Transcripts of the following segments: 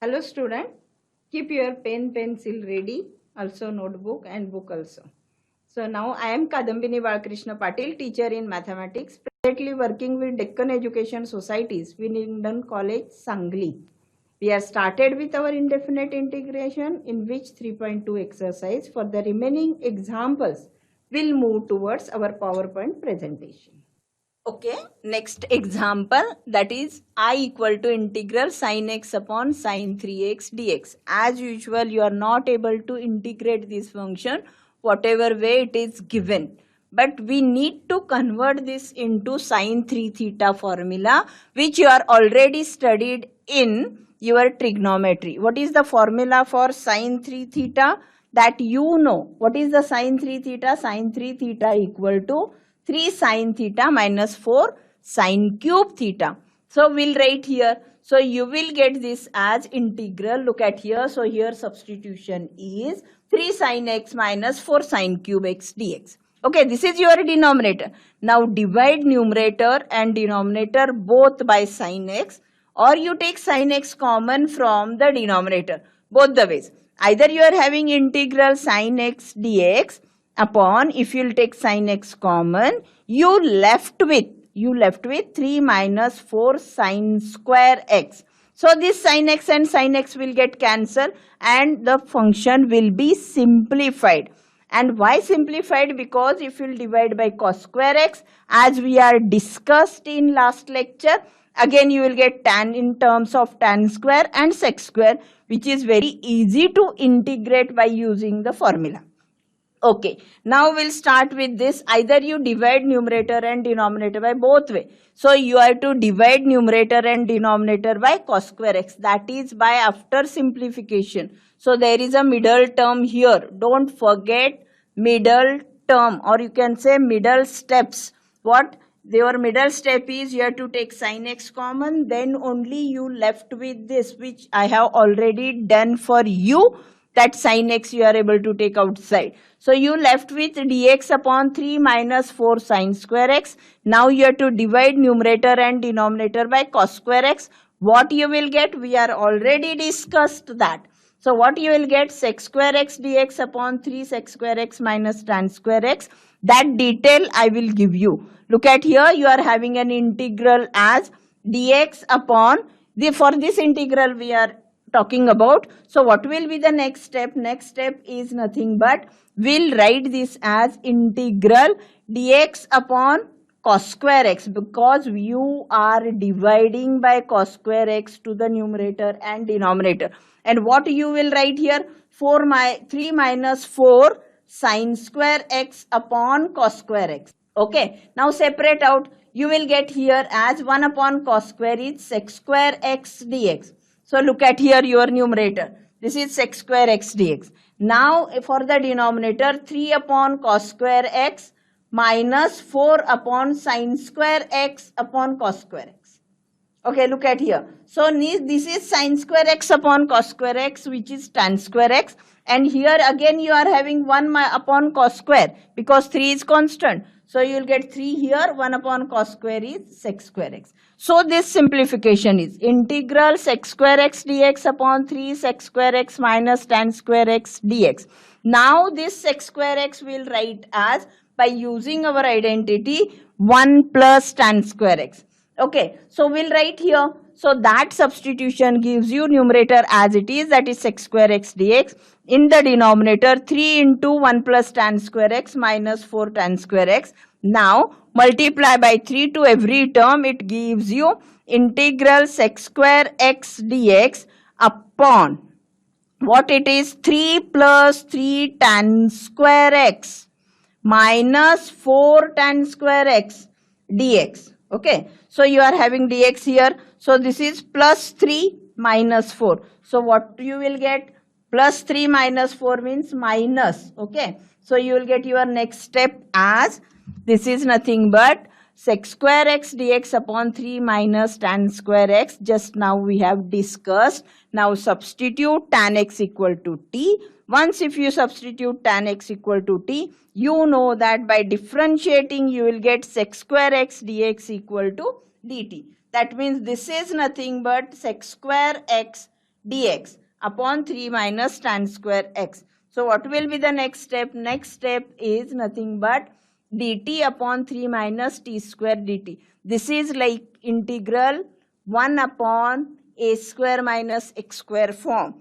Hello student, keep your pen, pencil ready, also notebook and book also. So now I am Kadambini Balakrishna Patil, teacher in mathematics, presently working with Deccan Education Societies, Winnington College, Sangli. We have started with our indefinite integration, in which 3.2 exercise. For the remaining examples, we'll move towards our PowerPoint presentation. Okay, next example, that is I equal to integral sin x upon sin 3x dx. As usual, you are not able to integrate this function whatever way it is given. But we need to convert this into sin 3 theta formula, which you are already studied in your trigonometry. What is the formula for sin 3 theta? That you know. What is the sin 3 theta? Sin 3 theta equal to 3 sin theta minus 4 sin cube theta. So we'll write here. So you will get this as integral. Look at here. So here substitution is 3 sin x minus 4 sin cube x dx. Okay, this is your denominator. Now divide numerator and denominator both by sin x, or you take sin x common from the denominator. Both the ways. Either you are having integral sin x dx upon, if you will take sin x common, you left with 3 minus 4 sin square x. So this sin x and sin x will get cancelled and the function will be simplified. And why simplified? Because if you will divide by cos square x, as we are discussed in last lecture, again you will get tan in terms of tan square and sec square, which is very easy to integrate by using the formula. Okay, now we'll start with this. Either you divide numerator and denominator by both way. So you have to divide numerator and denominator by cos square x. That is by after simplification. So there is a middle term here. Don't forget middle term, or you can say middle steps. What? Your middle step is you have to take sin x common, then only you left with this, which I have already done for you. That sin x you are able to take outside. So you left with dx upon 3 minus 4 sin square x. Now you have to divide numerator and denominator by cos square x. What you will get? We are already discussed that. So what you will get? Sec square x dx upon 3 sec square x minus tan square x. That detail I will give you. Look at here, you are having an integral as dx upon, for this integral we are talking about. So what will be the next step? Next step is nothing but we'll write this as integral dx upon cos square x, because you are dividing by cos square x to the numerator and denominator. And what you will write here? 3 minus 4 sin square x upon cos square x. Okay, now separate out. You will get here as 1 upon cos square is sec square x dx. So look at here your numerator. This is sec square x dx. Now for the denominator, 3 upon cos square x minus 4 upon sin square x upon cos square x. Okay, look at here. So this is sin square x upon cos square x, which is tan square x. And here again you are having 1 upon cos square, because 3 is constant. So you will get 3 here, 1 upon cos square is sec square x. So this simplification is integral sec square x dx upon 3 sec square x minus tan square x dx. Now this sec square x will write as, by using our identity, 1 plus tan square x. Okay, so we'll write here. So that substitution gives you numerator as it is, that is sec square x dx. In the denominator, 3 into 1 plus tan square x minus 4 tan square x. Now multiply by 3 to every term, it gives you integral sec square x dx upon, what it is, 3 plus 3 tan square x minus 4 tan square x dx. Okay, so you are having dx here. So this is plus 3 minus 4. So what you will get? Plus 3 minus 4 means minus. Okay, So you will get your next step as this is nothing but sec square x dx upon 3 minus tan square x. Just now we have discussed. Now substitute tan x equal to t. Once if you substitute tan x equal to t, you know that by differentiating you will get sec square x dx equal to dt. That means this is nothing but sec square x dx upon 3 minus tan square x. So what will be the next step? Next step is nothing but dt upon 3 minus t square dt. This is like integral 1 upon a square minus x square form.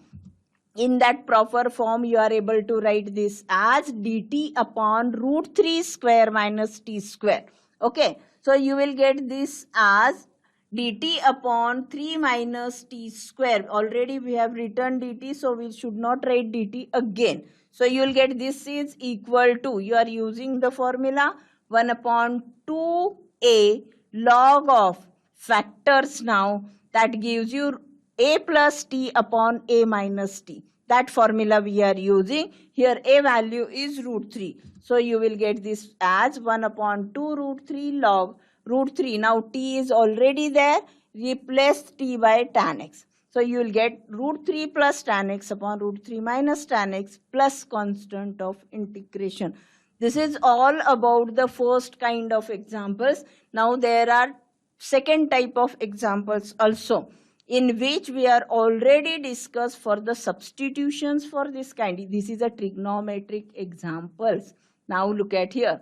In that proper form, you are able to write this as dt upon root 3 square minus t square. Okay, so you will get this as dt upon 3 minus t square. Already we have written dt, so we should not write dt again. So you will get this is equal to, you are using the formula 1 upon 2a log of factors now, that gives you a plus t upon a minus t. That formula we are using. Here a value is root 3. So you will get this as 1 upon 2 root 3 log root 3. Now t is already there. Replace t by tan x. So you will get root 3 plus tan x upon root 3 minus tan x plus constant of integration. This is all about the first kind of examples. Now there are second type of examples also, in which we are already discussed for the substitutions for this kind. This is a trigonometric examples. Now look at here.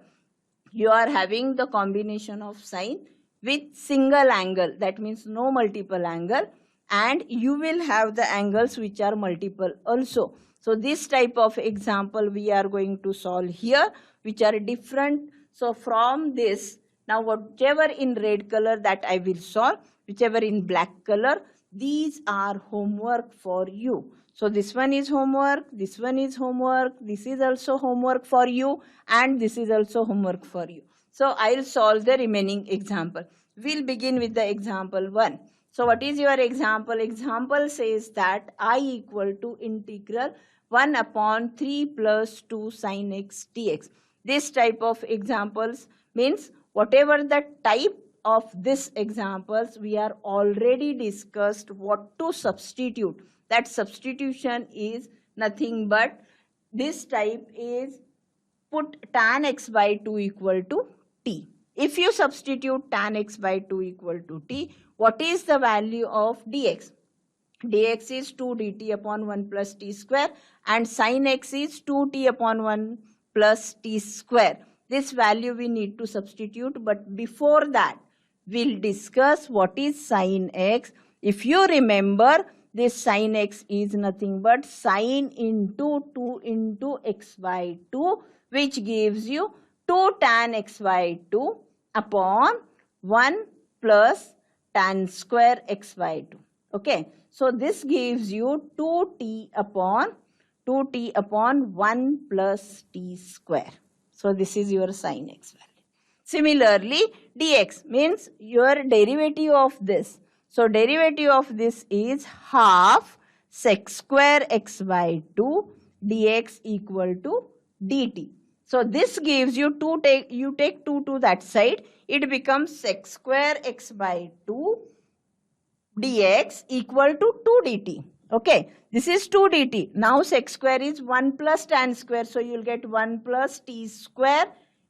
You are having the combination of sine with single angle. That means no multiple angle. And you will have the angles which are multiple also. So this type of example we are going to solve here, which are different. So from this, now whichever in red color that I will solve, whichever in black color, these are homework for you. So this one is homework, this one is homework, this is also homework for you, and this is also homework for you. So I'll solve the remaining example. We'll begin with the example 1. So what is your example? Example says that I equal to integral 1 upon 3 plus 2 sin x dx. This type of examples means whatever the type of this examples, we are already discussed what to substitute. That substitution is nothing but this type is put tan x by 2 equal to t. If you substitute tan x by 2 equal to t, what is the value of dx? Dx is 2 dt upon 1 plus t square and sin x is 2t upon 1 plus t square. This value we need to substitute, but before that, we'll discuss what is sin x. If you remember, this sin x is nothing but sin into 2 into x by 2, which gives you 2 tan x by 2 upon 1 plus tan square x by 2. Okay, so this gives you 2t upon 1 plus t square. So this is your sin x value. Similarly, dx means your derivative of this. So derivative of this is half sec square x by 2 dx equal to dt. So this gives you you take 2 to that side, it becomes sec square x by 2 dx equal to 2 dt. Okay, this is 2 dt. Now sec square is 1 plus tan square, so you will get 1 plus t square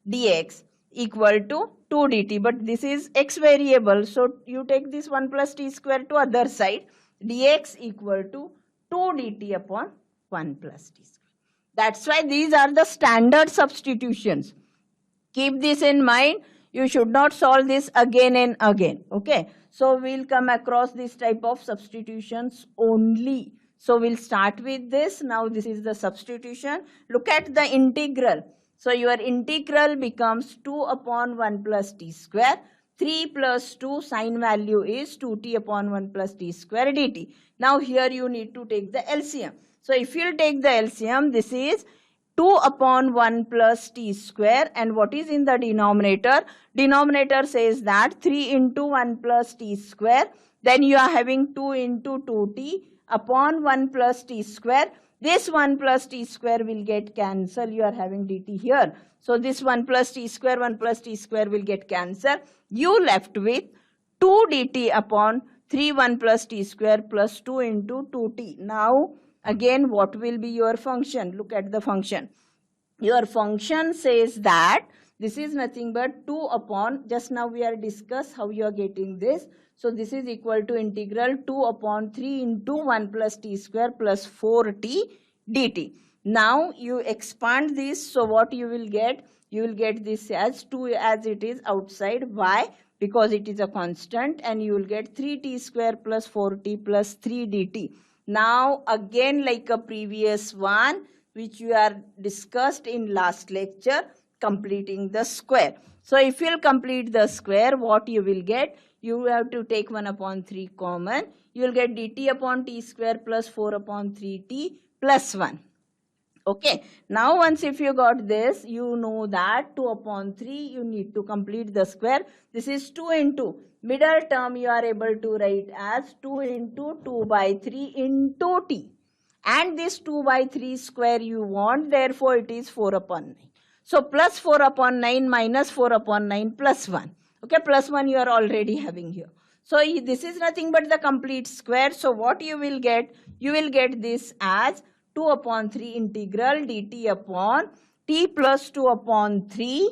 dx equal to 2 dt, but this is x variable, so you take this 1 plus t square to other side, dx equal to 2 dt upon 1 plus t square. That's why these are the standard substitutions. Keep this in mind. You should not solve this again and again. Okay, so we'll come across this type of substitutions only. So we'll start with this. Now this is the substitution. Look at the integral. So your integral becomes 2 upon 1 plus t square. 3 plus 2 sin value is 2t upon 1 plus t square dt. Now here you need to take the LCM. So if you take the LCM, this is 2 upon 1 plus t square, and what is in the denominator? Denominator says that 3 into 1 plus t square. Then you are having 2 into 2t upon 1 plus t square. This 1 plus t square will get cancelled. You are having dt here. So this 1 plus t square, 1 plus t square will get cancelled. You left with 2 dt upon 3 1 plus t square plus 2 into 2t. Now again, what will be your function? Look at the function. Your function says that this is nothing but 2 upon, just now we are discuss how you are getting this. So this is equal to integral 2 upon 3 into 1 plus t square plus 4t dt. Now you expand this, so what you will get? You will get this as 2 as it is outside. Why? Because it is a constant, and you will get 3t square plus 4t plus 3 dt. Now again, like a previous one which you are discussed in last lecture, completing the square. So if you will complete the square, what you will get? You have to take 1 upon 3 common. You will get dt upon t square plus 4 upon 3t plus 1. Okay. Now once if you got this, you know that 2 upon 3, you need to complete the square. This is 2 into. Middle term you are able to write as 2 into 2 by 3 into t. And this 2 by 3 square you want, therefore it is 4 upon 9. So plus 4 upon 9 minus 4 upon 9 plus 1. Okay, plus 1 you are already having here. So this is nothing but the complete square. So what you will get? You will get this as 2 upon 3 integral dt upon t plus 2 upon 3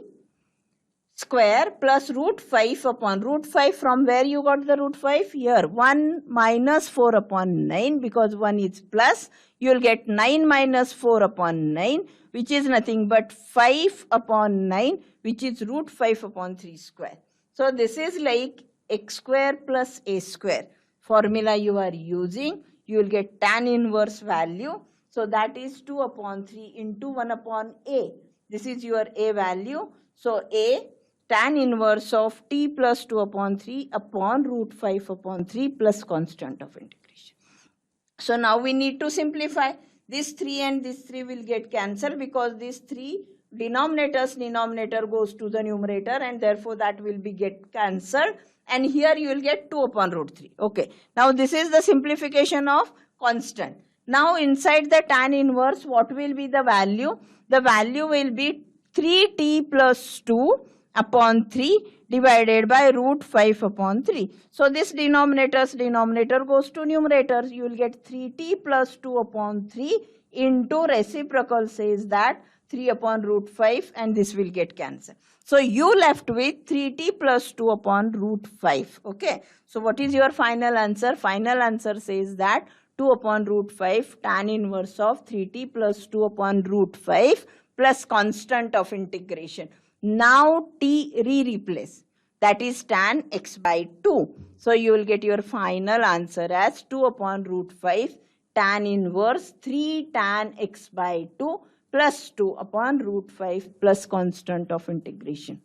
square plus root 5 upon root 5. From where you got the root 5? Here, 1 minus 4 upon 9, because 1 is plus. You will get 9 minus 4 upon 9, which is nothing but 5 upon 9, which is root 5 upon 3 square. So this is like x square plus a square. Formula you are using. You will get tan inverse value. So that is 2 upon 3 into 1 upon a. This is your a value. So a tan inverse of t plus 2 upon 3 upon root 5 upon 3 plus constant of integration. So now we need to simplify. This 3 and this 3 will get cancelled, because this 3 denominator goes to the numerator, and therefore that will be get cancelled. And here you will get 2 upon root 3. Okay. Now this is the simplification of constant. Now inside the tan inverse, what will be the value? The value will be 3t plus 2 upon 3 divided by root 5 upon 3. So this denominator goes to numerator. You will get 3t plus 2 upon 3 into reciprocal says that 3 upon root 5, and this will get cancelled. So you left with 3t plus 2 upon root 5. Okay. So what is your final answer? Final answer says that 2 upon root 5 tan inverse of 3t plus 2 upon root 5 plus constant of integration. Now t replace, that is tan x by 2. So you will get your final answer as 2 upon root 5 tan inverse 3 tan x by 2 plus 2 upon root 5 plus constant of integration.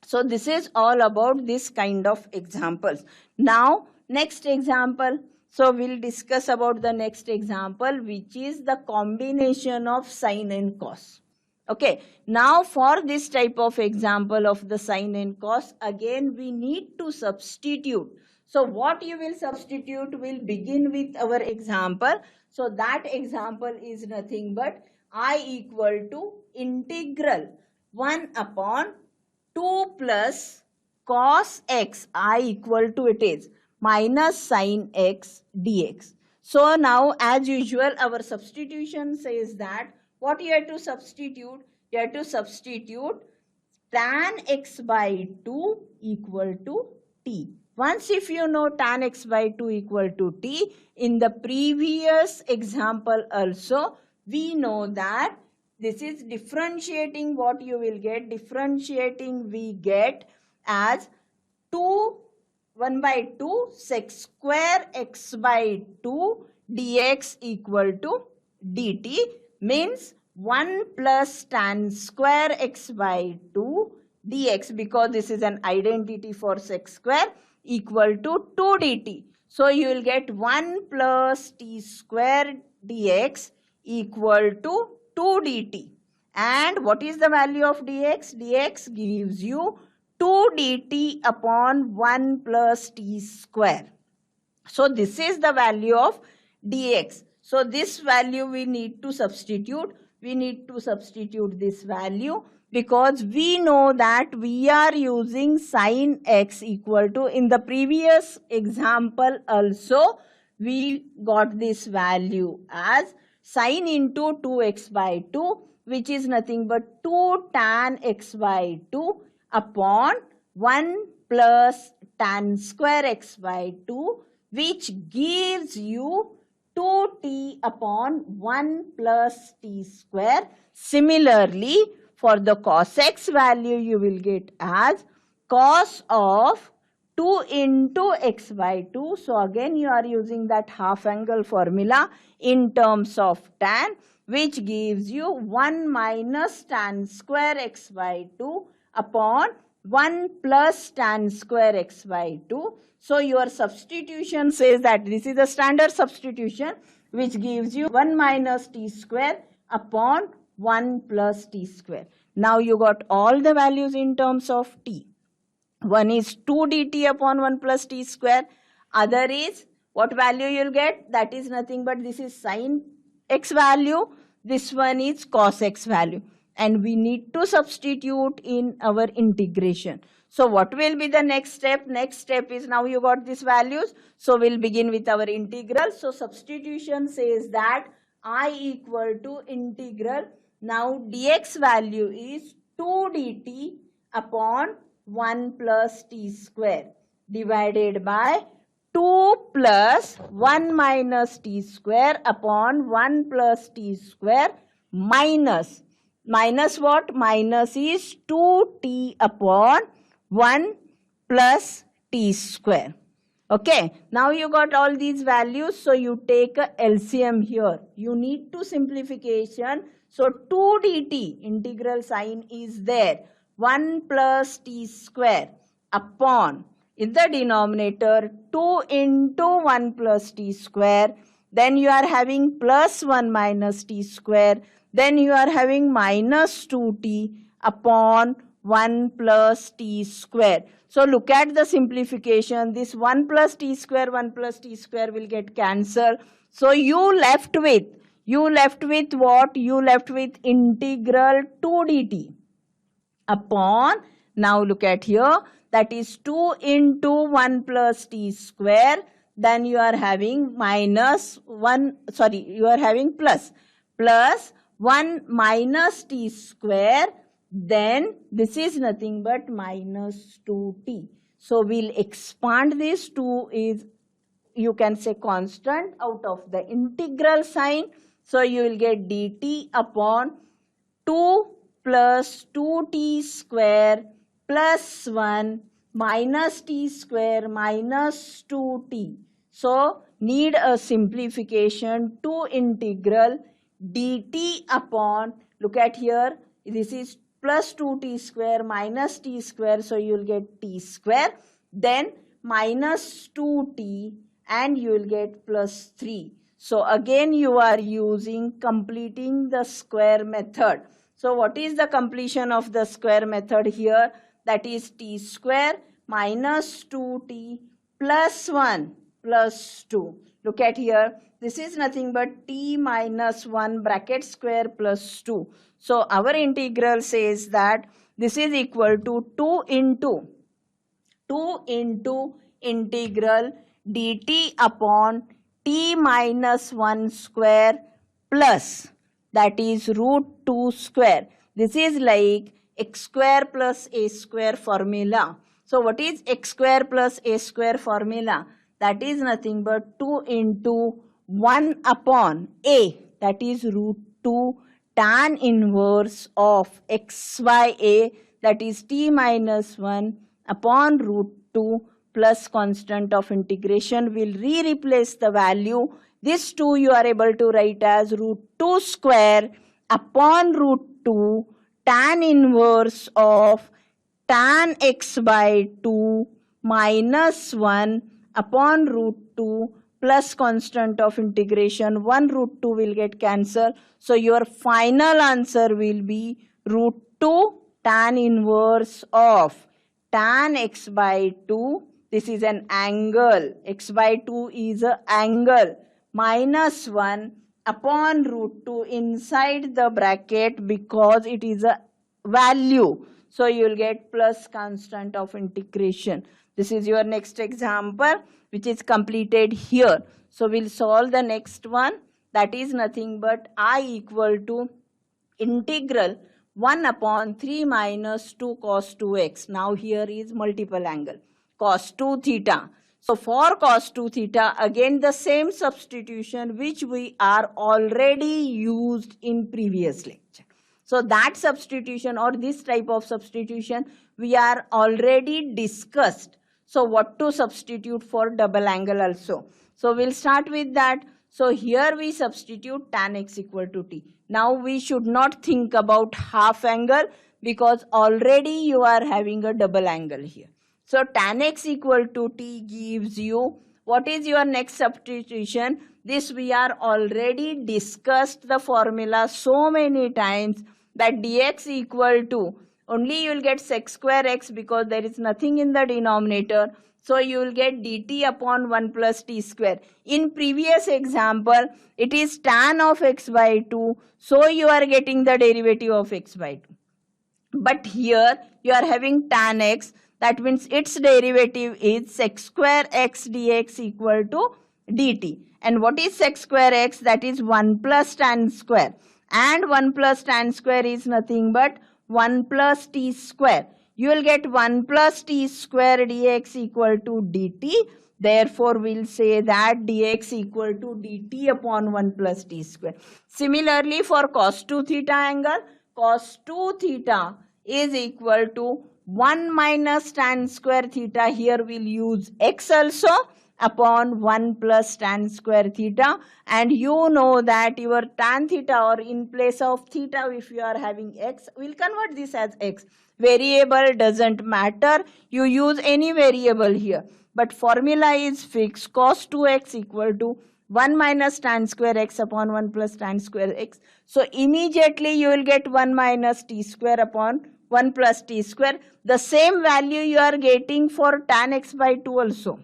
So this is all about this kind of examples. Now next example. So we'll discuss about the next example, which is the combination of sine and cos. Okay, now for this type of example of the sine and cos, again we need to substitute. So what you will substitute will begin with our example. So that example is nothing but I equal to integral 1 upon 2 plus cos x, I equal to it is minus sine x dx. So now as usual our substitution says that what you have to substitute? You have to substitute tan x by 2 equal to t. Once if you know tan x by 2 equal to t, in the previous example also we know that this is differentiating. What you will get? Differentiating we get as 1 by 2 sec square x by 2 dx equal to dt, means 1 plus tan square x by 2 dx, because this is an identity for sec square, equal to 2 dt. So you will get 1 plus t square dx equal to 2 dt. And what is the value of dx? Dx gives you 2 dt upon 1 plus t square. So this is the value of dx. So this value we need to substitute. We need to substitute this value because we know that we are using sin x equal to, in the previous example also, we got this value as sin into 2x by 2, which is nothing but 2 tan x by 2 upon 1 plus tan square x by 2, which gives you 2t upon 1 plus t square. Similarly, for the cos x value, you will get as cos of 2 into x by 2. So again, you are using that half angle formula in terms of tan, which gives you 1 minus tan square x by 2 upon 1 plus tan square x by 2. So your substitution says that this is the standard substitution, which gives you 1 minus t square upon 1 plus t square. Now you got all the values in terms of t. One is 2 dt upon 1 plus t square. Other is what value you'll get? That is nothing but this is sin x value. This one is cos x value. And we need to substitute in our integration. So what will be the next step? Next step is, now you got these values. So we'll begin with our integral. So substitution says that I equal to integral. Now dx value is 2 dt upon 1 plus t square divided by 2 plus 1 minus t square upon 1 plus t square minus what? Minus is 2t upon 1 plus t square. Okay, now you got all these values, so you take a LCM here. You need to simplification. So 2 dt, integral sign is there. 1 plus t square upon, in the denominator, 2 into 1 plus t square. Then you are having plus 1 minus t square. Then you are having minus 2t upon 1 plus t square. So look at the simplification. This 1 plus t square will get cancelled. So you left with what? You left with integral 2 dt upon, now look at here, that is 2 into 1 plus t square. Then you are having minus 1, you are having plus 1 minus t square. Then this is nothing but minus 2t. So we'll expand this. 2 is, you can say, constant out of the integral sign. So you will get dt upon 2 plus 2t square plus 1 minus t square minus 2t. So need a simplification to integral dt upon, look at here, this is plus 2t square minus t square, so you will get t square, then minus 2t, and you will get plus 3. So again you are using completing the square method. So what is the completion of the square method here? That is t square minus 2t plus 1 plus 2. Look at here. This is nothing but t minus 1 bracket square plus 2. So our integral says that this is equal to 2 into integral dt upon t minus 1 square plus, that is root 2 square. This is like x square plus a square formula. So what is x square plus a square formula? That is nothing but 2 into 1 upon a, that is root 2 tan inverse of xya, that is t minus 1 upon root 2 plus constant of integration. Will replace the value. This 2 you are able to write as root 2 square upon root 2 tan inverse of tan x by 2 minus 1 upon root 2 plus constant of integration. 1 root 2 will get cancelled. So your final answer will be root 2 tan inverse of tan x by 2. This is an angle. X by 2 is an angle minus 1 upon root 2 inside the bracket because it is a value. So you will get plus constant of integration. This is your next example which is completed here. So we'll solve the next one. That is nothing but I equal to integral 1 upon 3 minus 2 cos 2x. Now here is multiple angle cos 2 theta. So for cos 2 theta, again the same substitution which we are already used in previous lecture. So that substitution or this type of substitution we are already discussed. So what to substitute for double angle also. So we'll start with that. So here we substitute tan x equal to t. Now we should not think about half angle because already you are having a double angle here. So tan x equal to t gives you, what is your next substitution? This we are already discussed the formula so many times that dx equal to, only you will get sec square x because there is nothing in the denominator. So you will get dt upon 1 plus t square. In previous example, it is tan of x by 2. So you are getting the derivative of x by 2. But here you are having tan x. That means its derivative is sec square x dx equal to dt. And what is sec square x? That is 1 plus tan square. And 1 plus tan square is nothing but 1 plus t square. You will get 1 plus t square dx equal to dt. Therefore, we'll say that dx equal to dt upon 1 plus t square. Similarly, for cos 2 theta angle, cos 2 theta is equal to 1 minus tan square theta. Here we'll use x also upon 1 plus tan square theta. And you know that your tan theta, or in place of theta if you are having x, we'll convert this as x. Variable doesn't matter. You use any variable here. But formula is fixed. Cos 2x equal to 1 minus tan square x upon 1 plus tan square x. So immediately you will get 1 minus t square upon 1 plus t square. The same value you are getting for tan x by 2 also.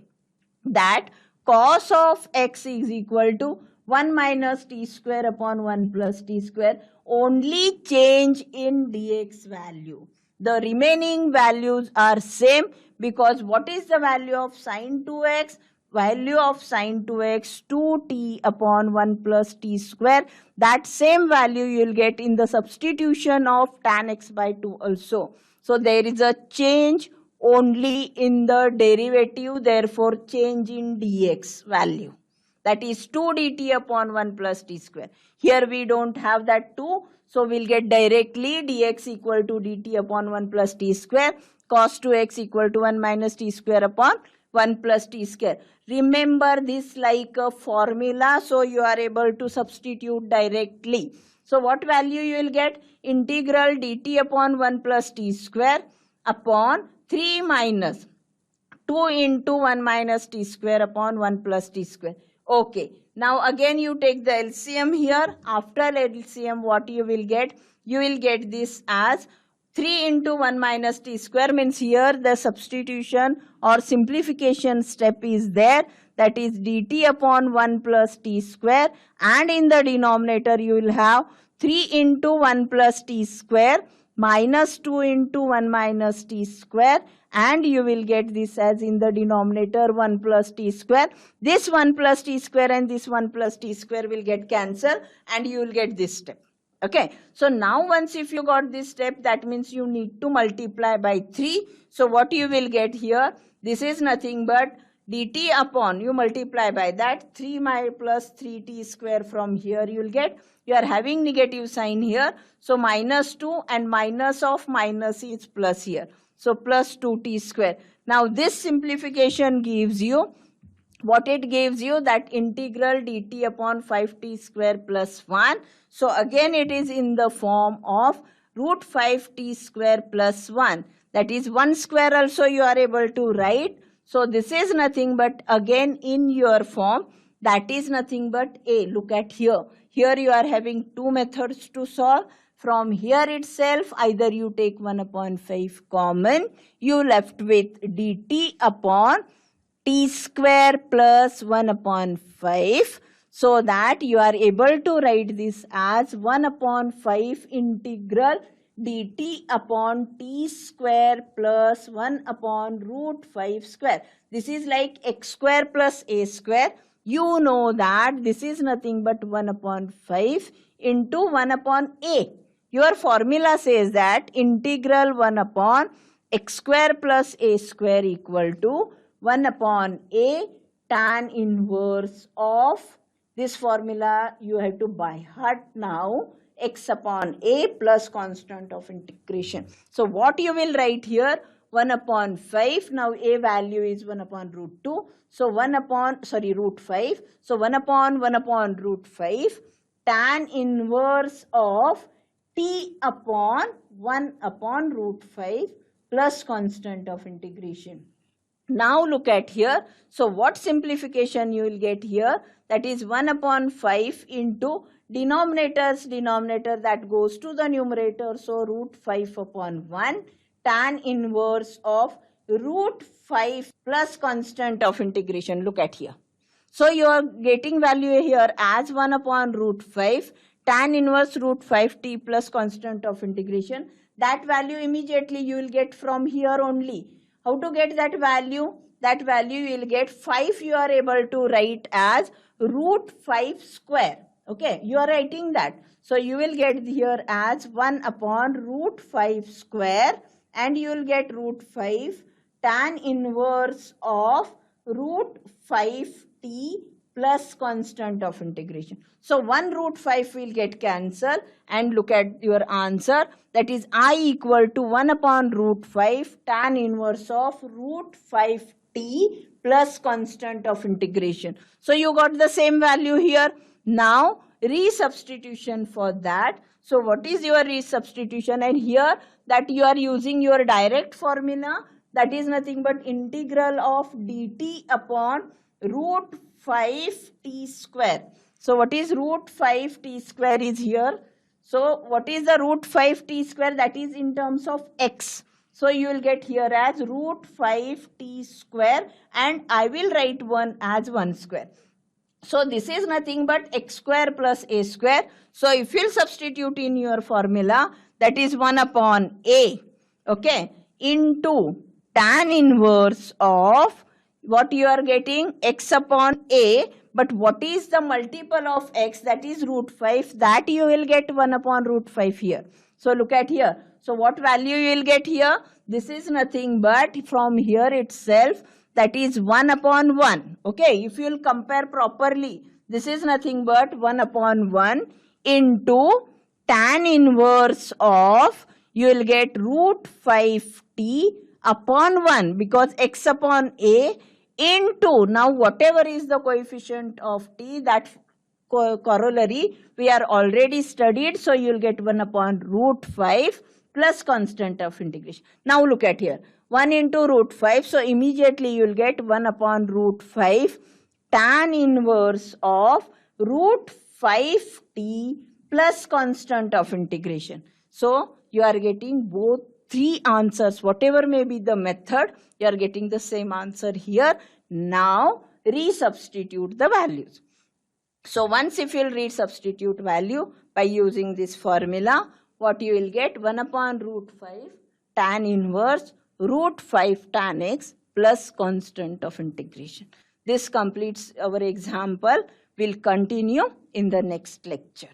That cos of x is equal to 1 minus t square upon 1 plus t square. Only change in dx value. The remaining values are same because what is the value of sin 2x? Value of sin 2x 2t upon 1 plus t square. That same value you will get in the substitution of tan x by 2 also. So there is a change only in the derivative, therefore change in dx value. That is 2 dt upon 1 plus t square. Here we don't have that 2. So we'll get directly dx equal to dt upon 1 plus t square. Cos 2x equal to 1 minus t square upon 1 plus t square. Remember this like a formula, so you are able to substitute directly. So what value you will get? Integral dt upon 1 plus t square upon 3 minus 2 into 1 minus t square upon 1 plus t square. Okay. Now again you take the LCM here. After LCM what you will get? You will get this as 3 into 1 minus t square, means here the substitution or simplification step is there. That is dt upon 1 plus t square, and in the denominator you will have 3 into 1 plus t square minus 2 into 1 minus t square, and you will get this as in the denominator 1 plus t square. This 1 plus t square and this 1 plus t square will get cancelled and you will get this step. Okay, so now once if you got this step, that means you need to multiply by 3. So what you will get here? This is nothing but dt upon, you multiply by that 3 plus 3t square. From here you will get, you are having negative sign here. So minus 2 and minus of minus is plus here. So plus 2t square. Now this simplification gives you, what it gives you? That integral dt upon 5t square plus 1. So again it is in the form of root 5t square plus 1. That is 1 square also you are able to write. So this is nothing but again in your form. That is nothing but a. Look at here. Here you are having two methods to solve. From here itself, either you take 1 upon 5 common. You left with dt upon t square plus 1 upon 5. so that you are able to write this as 1 upon 5 integral dt upon t square plus 1 upon root 5 square. This is like x square plus a square. You know that this is nothing but 1 upon 5 into 1 upon a. Your formula says that integral 1 upon x square plus a square equal to 1 upon a tan inverse of this formula. You have to by heart now, x upon a plus constant of integration. So what you will write here, 1 upon 5. Now a value is 1 upon root 2. So 1 upon, root 5. So 1 upon root 5 tan inverse of t upon 1 upon root 5 plus constant of integration. Now look at here. So what simplification you will get here? That is 1 upon 5 into denominator that goes to the numerator. So root 5 upon 1 tan inverse of root 5 plus constant of integration. Look at here. So you are getting value here as 1 upon root 5 tan inverse root 5t plus constant of integration. That value immediately you will get from here only. How to get that value? That value you will get 5 you are able to write as root 5 square. Okay, you are writing that. So you will get here as 1 upon root 5 square and you will get root 5 tan inverse of root 5t plus constant of integration. So 1 root 5 will get cancelled and look at your answer, that is I equal to 1 upon root 5 tan inverse of root 5t plus constant of integration. So you got the same value here. Now resubstitution for that. So what is your resubstitution? And here that you are using your direct formula, that is nothing but integral of dt upon root 5t square. So what is root 5t square is here. So what is the root 5t square? That is in terms of x. So you will get here as root 5t square and I will write 1 as 1 square. So this is nothing but x square plus a square. So if you will substitute in your formula, that is 1 upon a, okay, into tan inverse of what you are getting, x upon a, but what is the multiple of x, that is root 5, that you will get 1 upon root 5 here. So look at here. So what value you will get here? This is nothing but from here itself, that is 1 upon 1. Okay, if you will compare properly, this is nothing but 1 upon 1 into tan inverse of, you will get root 5t upon 1 because x upon a into, now whatever is the coefficient of t, that corollary we are already studied. So you will get 1 upon root 5 plus constant of integration. Now look at here, 1 into root 5. So immediately you will get 1 upon root 5 tan inverse of root 5t plus constant of integration. So you are getting both 3 answers. Whatever may be the method, you are getting the same answer here. Now resubstitute the values. So once if you will resubstitute value by using this formula, what you will get? 1 upon root 5 tan inverse root 5 tan x plus constant of integration. This completes our example. We'll continue in the next lecture.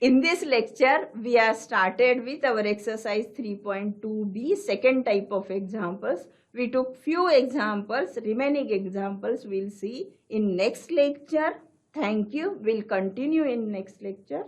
In this lecture, we have started with our exercise 3.2b, second type of examples. We took few examples, remaining examples we'll see in next lecture. Thank you. We'll continue in next lecture.